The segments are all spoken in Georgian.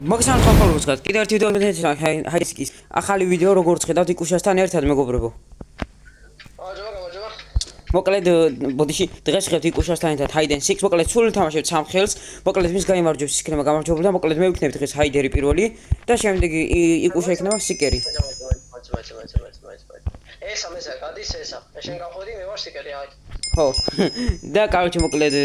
მოგესალმებით ხოლმე გქონდეთ. კიდევ ერთი ვიდეო ჰაისკის ახალი ვიდეო როგორც ხედავთ იკუშასთან ერთად მეგობრებო. მოკლედ ბოდიში დღეს ხედავთ იკუშასთან ერთად Hide and Seek. მოკლედ სულ თამაშობთ სამ ხელს. მოკლედ მის გამარჯვებს იქნება გამარჯვებული და მოკლედ მე ვიქნები დღეს Hideri პირველი და შემდეგ იკუშა იქნება Seekeri. ესა მესა გადის ესა. შენ გავხოდი მე ვარ Seekeri აი. ხო. და კაუჩი მოკლედ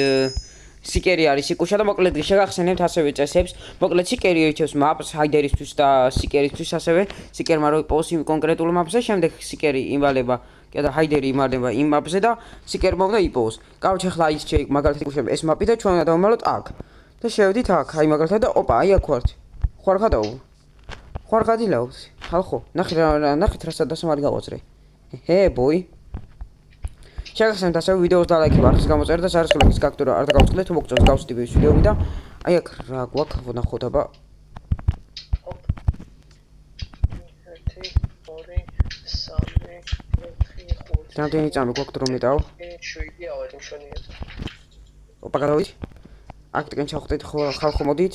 Seekeri არის იკუშა და მოკლედ შეგახსენებთ ასევე წესებს. მოკლედ Seekeri ერთებს maps Hiderისთვის და Seekerისთვის ასევე Seekerმა რო იპოვოს იმ კონკრეტულ mapsზე, შემდეგ Seekeri იმალება და Hideri იმალება იმ mapsზე და Seekerმა უნდა იპოვოს. კაუჩი ახლა ის მაგალითად იკუშები ეს mapი და ჩვენ უნდა დავმალოთ აქ. და შევედით აქ, აი მაგალითად და ოპა, აი აქ ვართ. ხوار ხადაო. ხوار გადილაო. ხალხო, ნახეთ რასაც დასამალი გავაძრე. ჰე, ბოი. შეგახსენებთ ასევე ვიდეოს და ლაიქება, არხის გამოწერა და სარესურსის გაქცევა არ დაგავწყდეთ, მოგწონს გავსტივე ეს ვიდეო და აი აქ რა გვაქვს, ვნახოთ აბა. ჰოპ. 1 2 3 4 5 რამდენი წამი გვაქვს რომ მეტაო? 7 ავად მშვენიერ. ოპა გადავიდეთ. აქ თქვენ ჩავხდით ხალხო მოდით.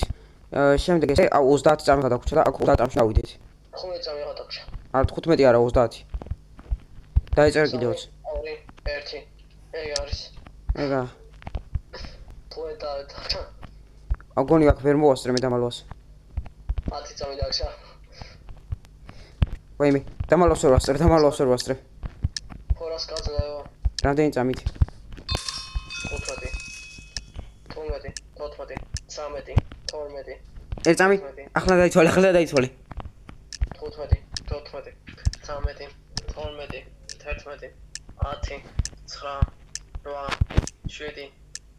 შემდეგ ესე 30 წამი გადაგვრჩა და აქ 30 წამში დავიდეთ. 15 წამი გადაგვრჩა. არა 15 არა 30. დაიწერე კიდევაც. 2 1 ეგ არის. ეგა. პოეტა. აგონი აქ ვერ მოვასწრე მე დამალვას. 10 წამი დაგშა. ვაიმე, დამალვას ვერ ვასწრე. ფორას გაძლევა. რამდენი წამით? 15 13 13 12 ერთ წამი? ახლა დაიცვალე. 15 14 13 12 13 11 10 9 8 7 6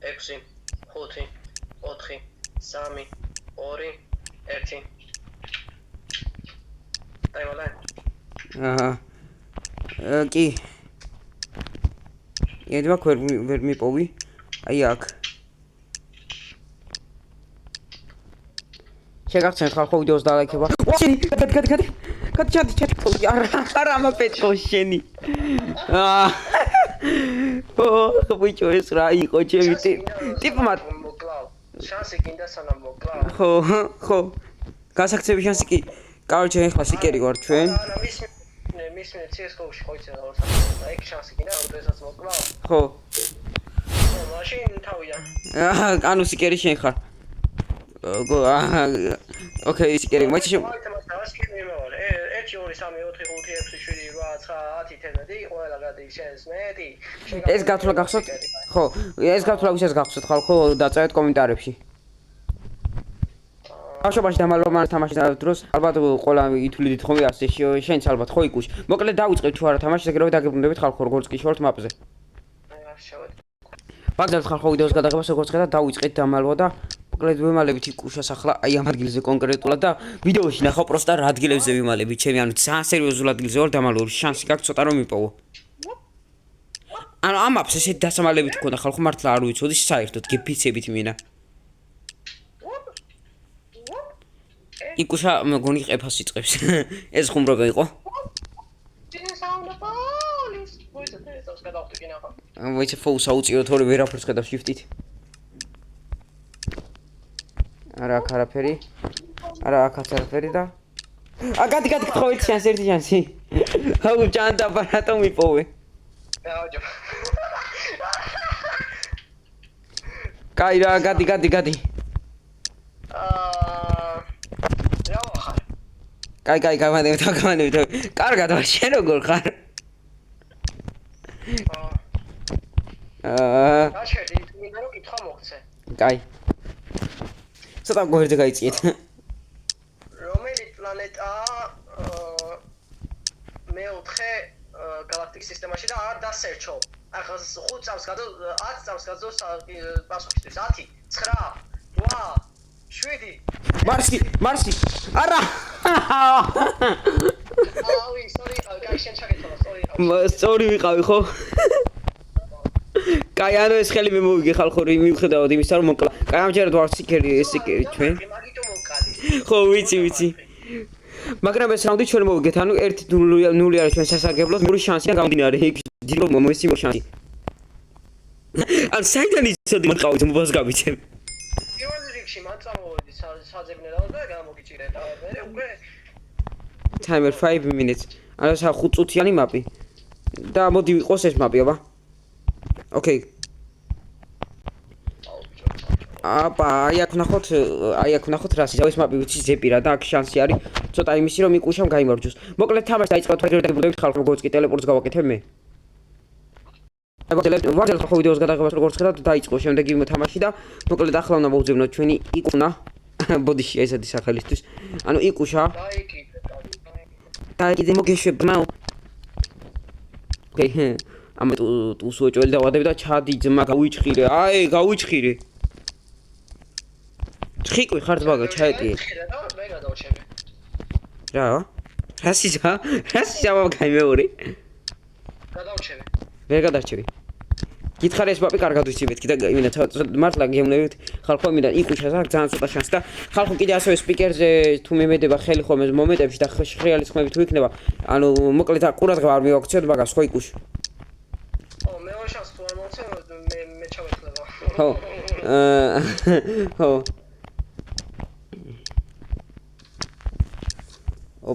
5 4 3 2 1 დაივალე. კი. ედვა ვერ მიპოვი. აი აქ. შეგახსენებთ ხალხო ვიდეოს და ლაიქება. შენი, გადი. არა მაპეთქო შენი. ბიჭო ეს რა იყო ჩემი ტიპმა. მოკლავ. შანსი გინდა სანამ მოკლავ. ხო. გასაქცევის შანსი კი. კაუჩი ახლა Seekeri ვარ ჩვენ. არა მის CS:GO-ში ხო იცი რა. აი შანსი გინდა როდესაც მოკლავ. ხო. მაშინ თავიდან. ანუ Seekeri შენ ხარ. ოკეი Seekeri მოიცა შენ. 1 2 3 4 5 6 7 8 9 10 ყველა გადის შენს მეტი. ეს გათვლა გახსოვთ? ხო, ეს გათვლა ვისაც გახსოვთ ხალხო დაწერეთ კომენტარებში. ბავშვობაში დამალვამ თამაშის დროს ალბათ ყველა ითვლიდით ხოლმე ასე შენც ალბათ ხო იკუშ. მოკლედ დავიწყებ თუ არა თამაში ეგრევე დაგებრუნდებით ხალხო როგორც კი შორტ მაპზე. აი არ შევედი. მაგალითად ხალხო ვიდეოს გადაღებას როგორც ხედავთ დავიწყეთ დამალვა და მოკლედ ვიმალებით იკუშას ახლა აი ამ ადგილზე კონკრეტულად და ვიდეოში ნახავ პროსტა რა ადგილებზე ვიმალებით ჩემი ანუ ძალიან სერიოზულ ადგილზე ვარ დამალვური შანსი გაქვს ცოტა რომ მიპოვო. ანუ ამ აპს ესეთი დასამალებით მქონდა ხალხო მართლა არ ვიცოდი საერთოდ გეფიცებით მინა. იკუშა მგონი ყეფას იწყებს. ეს ხუმრობა იყო? ვაიცე ფოუს აუწიოთ ორი ვერაფერს ხედავ shift-ით. არა აქ არაფერი. არა აქ არაფერი და გადი ხო ერთი შანსი. აუ ჯანდა ბარატო მიპოვე. კაი რა გადი. კაი გამანებით. კარგად ვარ შენ როგორ ხარ? აჩერდი მინდა რომ კითხვა მოგცე. კაი. ცოტა გვერდზე გაიწიეთ. რომელი პლანეტაა მეოთხე galaktik სისტემაში და არ დასერჩო. ახლა 5 წამს გადო 10 წამს გადო პასუხისთვის 10 9 8 7 მარსი. არა. აუი, sorry, გაიშენ ჩაკეთო, sorry. სწორი ვიყავი ხო? კაი ანუ ეს ხელი მე მოვიგე ხალხო მიუხედავად იმისა რომ მოკლა. კაი ამჯერად ვარ Seekeri ჩვენ. მაგიტო მოკალი. ხო ვიცი. მაგრამ ეს რაუნდი ჩვენ მოვიგეთ ანუ 1-0 არის ჩვენ სასარგებლოდ მეორე შანსი და გამდინარე იქ დიდ მომესი შანსი. ან საიდან იცოდი მოტყავით მობას გავიცემ. პირველ რიგში მან წამოვედის. საძებნელავ და გამოგიჭირე და მე უკვე timer 5 minutes. არა 5 წუთიანი მაპი. და მოდი ვიყოს ეს მაპი, აბა. Okay. აბა, აი აქ ვნახოთ რა სიზავ ეს მაპი ვიცი ზეპირა და აქ შანსი არის ცოტა იმისი რომ იკუშამ გაიმარჯვოს. მოკლედ თამაში დაიწყო თვერგერდებით ხალხ როგორც კი ტელეპორტს გავაკეთებ მე. ვაგზელ ხო ვიდეოს გადაღებას როგორც ხედავთ დაიწყო შემდეგი თამაში და მოკლედ ახლა უნდა მოვძებნოთ ჩვენი იკუნა ბოდიში ესეთი სახელისთვის. ანუ იკუშა დაიკიდე მოგეშვებმაო. Okay, ამე თუ სუეჭველი დავადები და ჩადი ძმა გავიჭხირე. აი, გავიჭხირე. ჭხიკვი ხარ ძმაგა ჩაეტიე. მე გადავჩები. რა? რასიზა მაგაი მეორე. გადავჩები. ვერ გადარჩები. გითხარ ეს მაპი კარგად ვიცი მეთქი და იმენა მართლა გემნებით ხალხო იმენა იკუშას აქვს ძალიან ცოტა შანსი და ხალხო კიდე ასევე სპიკერზე თუ მემედება ხელი ხომ ეს მომენტებში და ხრიალი ხმები თუ იქნება ანუ მოკლედ ყურადღება არ მივაქციოთ მაგას ხო იკუში ო მე ვარ შანსი თუ არ მოვცე მე ჩავეცლება ხო ხო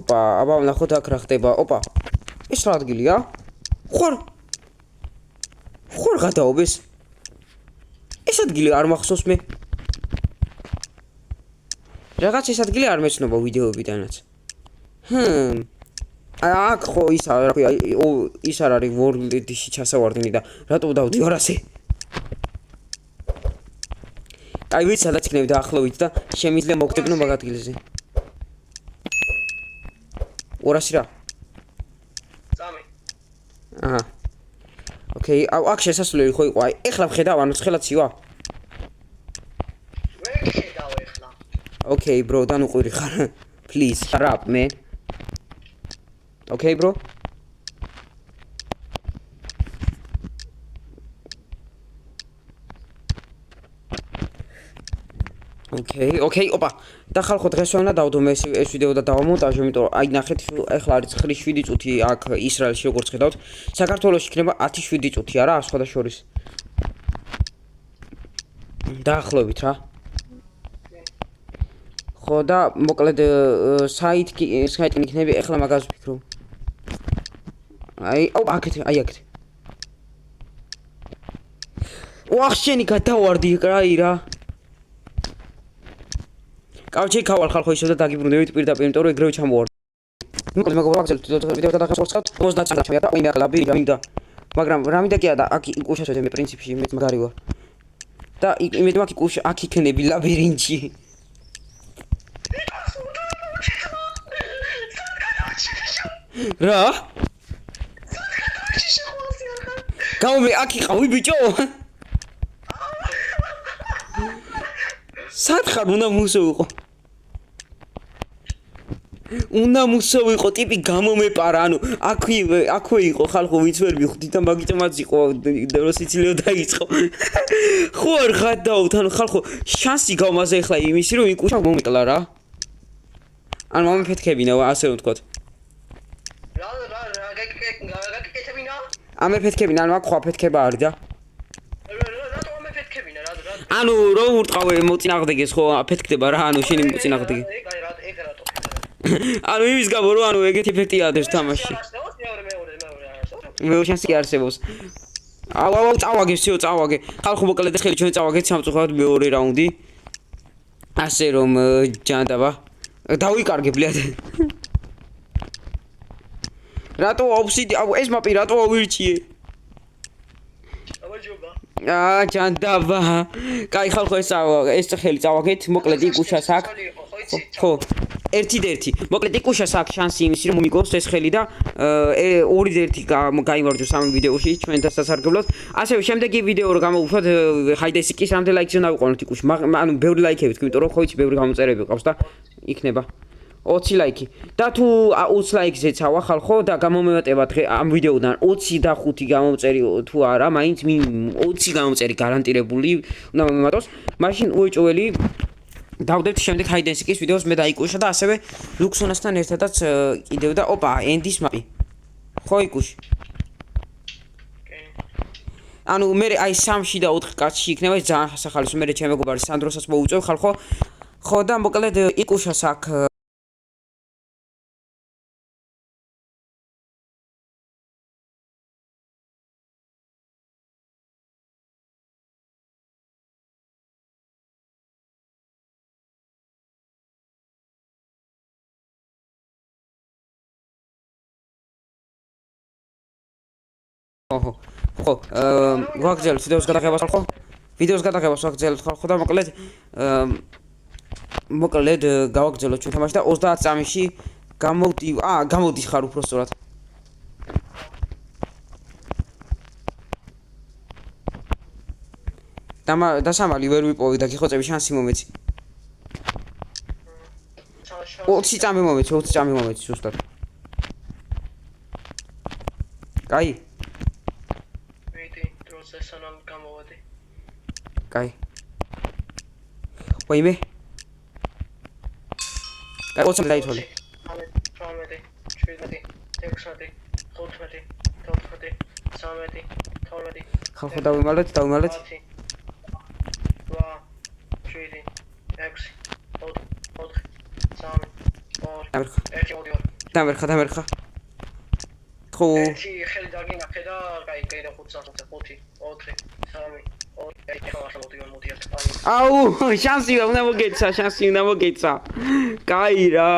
ოპა აბა ნახოთ აქ რა ხდება ოპა ეს რა ადგილია ხوار გადაობეს ეს ადგილი არ მახსოვს მე რაღაც ეს ადგილი არ მეცნობა ვიდეოებიდანაც აქ ხო ის რა ქვია ის არ არის ვორლდში ჩასავარდნი და რატო დავდივარ ასე აი ვიცი სადაც იქნები დაახლოებით და შემიძლია მოგდებნო მაგ ადგილზე 200 რა წამი აჰა Okay, აქ შესასვლელი ხო იყო? აი, ეხლა ვხედავ, ანუ ცხელად ცივა. მე ხედავ ეხლა. Okay, bro, და ნუ ყვირი ხარ. Please, shut up, man. Okay, bro? Okay, ოპა. და ხალხო დღეს უნდა დავდო მე ეს ვიდეო და დავამონტაჟო, იმიტომ რომ აი ნახეთ, ეხლა არის 9-7 წუთი აქ ისრაელში როგორც ხედავთ. საქართველოში იქნება 10-7 წუთი არა, სხვადასხვა. დაახლოებით რა. ხო და მოკლედ საიტი იქნება ეხლა მაგას ვფიქრობ. აი, აქეთ. ვახ შენი გადავარდი კრაი რა. კავჩი ქავალ ხალხო ისევ და დაგიბრუნდებით პირდაპირ, იმიტომ რომ ეგრევე ჩამოვარდი. მოკლედ მეგობრებო, აგზელ ვიდეო გადაღებას ვწყავთ, 30 წუთი და მე ახლა ბირი რამინდა. მაგრამ რამინდა კი არა და აქ იკუშას ვეთე მე პრინციპში მე მაგარი ვარ. და იმედი მაქვს იკუშა აქ იქნები ლაბირინთში. რა? გამომე აქ იყავი ბიჭო? სათხარ უნდა მუსოვიყო. უნდა მუსოვიყო ტიპი გამომეპარა, ანუ აქვე იყო ხალხო ვინც ვერ მივხვდით და მაგიტომაც იყო რო სიცილიო დაიწყო. ხო არ გადავთ, ანუ ხალხო შანსი გავმაზე ახლა იმისი რომ იკუშა მომეკლა რა. ანუ მომეფეთქებინა ასე რომ ვთქვათ. რა გაკეთებინა? ამეფეთქებინა, ანუ აქ ხო აფეთქება არის და რატო ამეფეთქებინა? ანუ რომ ურტყავე მოწინააღმდეგეს ხო აფეთქდება რა, ანუ შენი მოწინააღმდეგე. ეგ რატო? ანუ იმის გამო რომ ანუ ეგეთი ეფექტი ადებს თამაში. მეორე შანსი არსებობს. აუ წავაგე, всё წავაგე. ხალხო მოკლედ ხელი ჩვენ წავაგეთ სამწუხაროდ მეორე რაუნდი. ასე რომ ჯანდაბა. დავიკარგე ბლიად. რატო ოფსიდი? აუ ეს მაპი რატო ავირჩიე? აბაჯობა. ჯანდაბა. კაი ხალხო ეს ხელი წავაგეთ, მოკლედ იკუშას აქ. ხო. ერთი. მოკლედ იკუშას აქ შანსი იმისი რომ მომიგოს ეს ხელი და 2-1 გაიმარჯვოს ამ ვიდეოში ჩვენ დასასარგებლოდ. ასევე შემდეგი ვიდეო რო გამოვუშვათ, ჰაიდესიკის რამდენი ლაიქი უნდა ავიყვანოთ იკუში. ანუ ბევრი ლაიქები თქვი, იმიტომ რომ ხო იცი ბევრი გამოწერები ყავს და იქნება 20 ლაიქი. და თუ 20 ლაიქზე წავა ხალხო და გამომევატება დღე ამ ვიდეოდან 25 გამომწერი თუ არა, მაინც 20 გამომწერი გარანტირებული უნდა მომემატოს. მაშინ უეჭველი დავდებთ შემდეგ ჰაიდენსიკის ვიდეოს მე დაიკუშა და ასევე ლუქსონასთან ერთადაც კიდევ და ოპა ენდის მაპი ხო იკუში ანუ მე აი 3-ში და 4 კაცში იქნება ეს ძალიან სახალისო მე ჩემ მეგობარი სანდროსაც მოუწევ ხალხო ხო და მოკლედ იკუშას აქ ხო ხო ვაგზელს ვიდეოს გადაღებას ხალხო ვიდეოს გადაღებას ვაგზელს ხალხო და მოკლედ გავაგზავნოთ ჩვენ თამაში და 30 წამში გამოდის ხარ უფრო სწორად დასამალი ვერ ვიპოვი და გიხოცები შანსი მომეცი 20 წამი მომეცი ზუსტად კაი დროზე სანამ გამოვედი. კაი. ვაიმე. კაი, ოც დაითვალე. 18, 17, 16, 15, 14, 13, 12. ხალხო დავიმალეთ. 8, 7, 6, დამერხა. ხო. ერთი ხელი დაგინახე და კაი, და 5 წამს 5, 4, 3, 2, აუ, შანსი უნდა მოგეცა. კაი რა.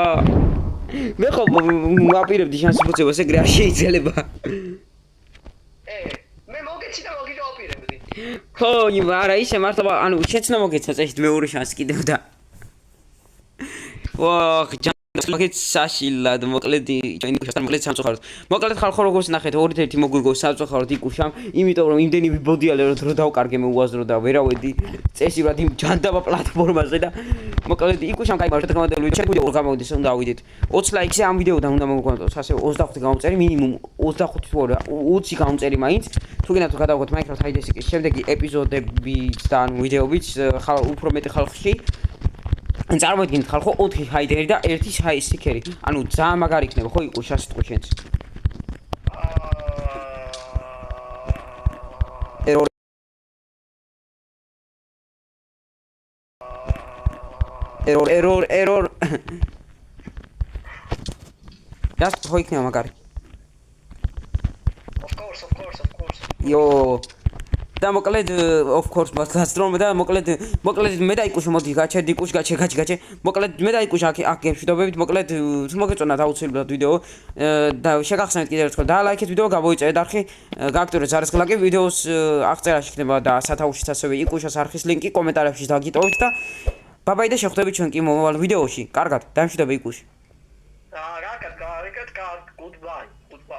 მე ხო ვაპირებდი შანსი მოწევას, ეგრე არ შეიძლება. მე მოგეცი და მოგიდააპირებდი. ხო, არა, ისე მართლა, ანუ შეც უნდა მოგეცა წესით მეორე შანსი კიდევ და. ვაჰ, მაგეთ საშილად მოკლედ ჩვენ იკუშასთან მოკლედ სამწუხაროდ. მოკლედ ხალხო როგორც ნახეთ 2-1 მოგვიგო სამწუხაროდ იკუშამ, იმიტომ რომ იმდენი ვიბოდიალე რომ დრო დავკარგე მე უაზრო და ვერავედი წესივრად იმ ჯანდაბა პლატფორმაზე და მოკლედ იკუშამ კაი მარჯვენა გამოდელი ვიდეო შეგვიდა გამოვიდეს უნდა ავიდეთ 20 ლაიქზე ამ ვიდეოდან უნდა მოგგვანტოს ასე 25 გამომწერი მინიმუმ 25 თუ არა 20 გამომწერი მაინც თუ გინდათ გადავღოთ Minecraft Hide-ს შემდეგი ეპიზოდებიც და ანუ ვიდეოებიც უფრო მეტი ხალხში წარმოიდგინეთ ხალხო 4 ჰაიდერი და 1 სიკერი. ანუ ძალიან მაგარი იქნება ხო იყო შასიტყვი შენც. error. Just ხო იქნება მაგარი. Of course. Yo და მოკლედ of course მასწრომ და მოკლედ მე დაიკუშე მოდი გაჩერდი კუშ გაჩე მოკლედ მე დაიკუშე აქ გემშვიდობებით მოკლედ თუ მოგეწონათ აუცილებლად ვიდეო და შეგახსენეთ კიდევ ერთხელ და ლაიქეთ ვიდეო გამოიწერეთ არხი გააქტიურეთ ზარისხლაკი ვიდეოს აღწერაში იქნება და სათავშიც ასევე იკუშას არხის ლინკი კომენტარებში დაგიტოვეთ და ბაბაი და შეხვდებით ჩვენ კი მომავალ ვიდეოში კარგად დამშვიდობე იკუში კარგად goodbye